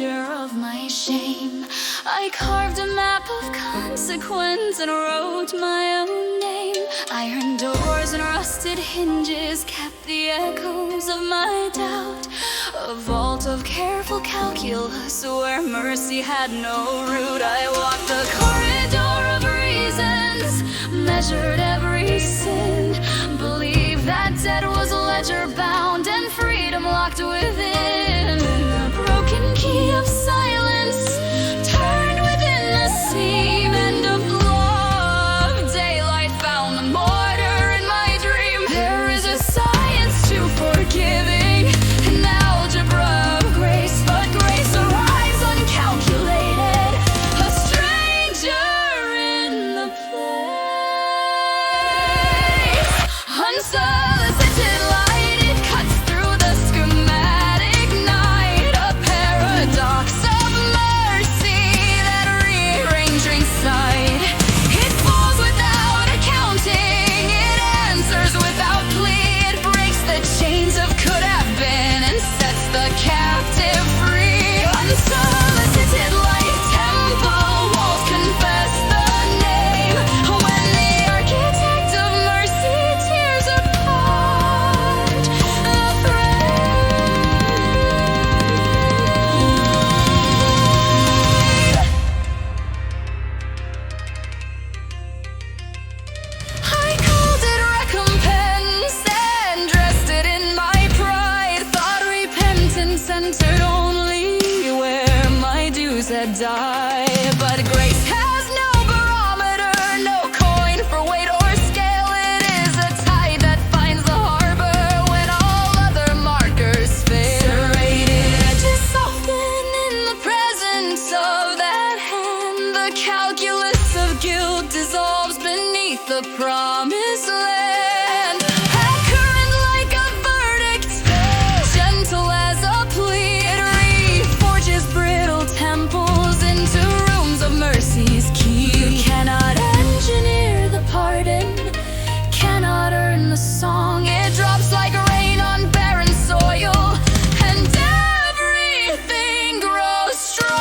ledger of my shame. I carved a map of consequence and wrote my own name. Iron doors and rusted hinges kept the echoes of my doubt. A vault of careful calculus where mercy had no root. I walked the corridor of reasons, measured every sin, believed that debt was ledger bound and freedom locked within. The broken key of silence turned within the seam, end of love. Daylight found the mortar in my dream. There is a science to forgiving, an algebra of grace, but grace arrives uncalculated, a stranger in the place. Unsolicited light, it cuts through the schematic night, a paradox of mercy that rearranging sight. It falls without accounting, it answers without plea, it breaks the chains of could have been and sets the captive free. Unsolicited light, temple walls confess the name. When the architect of mercy tears apart the frame. I called it recompense and dressed it in my pride. Thought repentance entered only where my dues had died. But grace has no barometer, no coin for weight or scale. It is a tide that finds the harbor when all other markers fail. Serrated edges soften in the presence of that hand. The calculus of guilt dissolves beneath the promised land. Accurate like a verdict, gentle as a plea, it reforges brittle temples into rooms of mercy's key. You cannot engineer the pardon, cannot earn the song. It drops like rain on barren soil, and everything grows strong.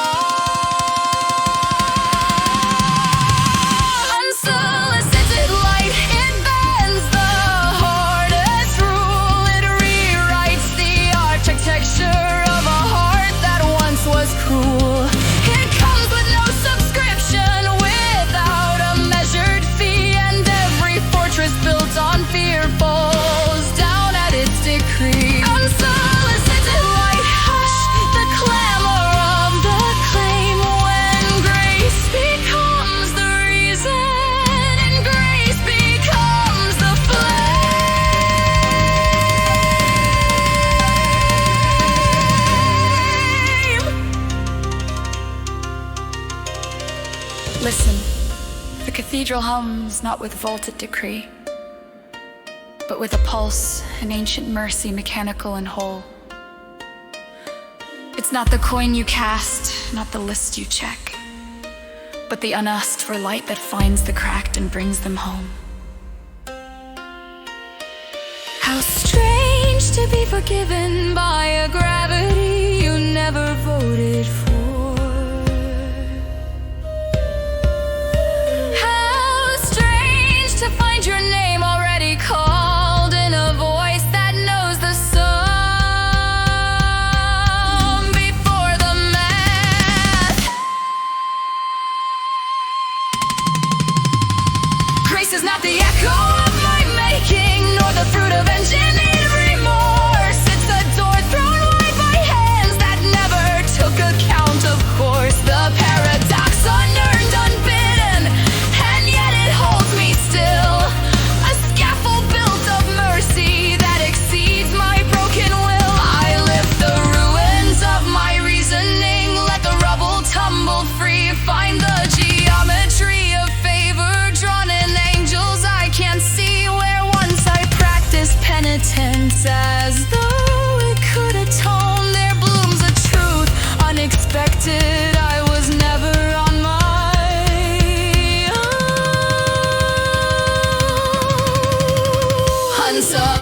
Unsolicited light, it bends the hardest rule. It rewrites the architecture of a heart that once was cruel. It comes with no subscription, without a measured fee, and every fortress built on fear falls down at its decree. Unsolicited light, hush the clamor of the claim. When grace becomes the reason and grace becomes the flame. Listen, the cathedral hums not with vaulted decree, but with a pulse, an ancient mercy, mechanical and whole. It's not the coin you cast, not the list you check, but the unasked for light that finds the cracked and brings them home. How strange to be forgiven by a gravity you never voiced.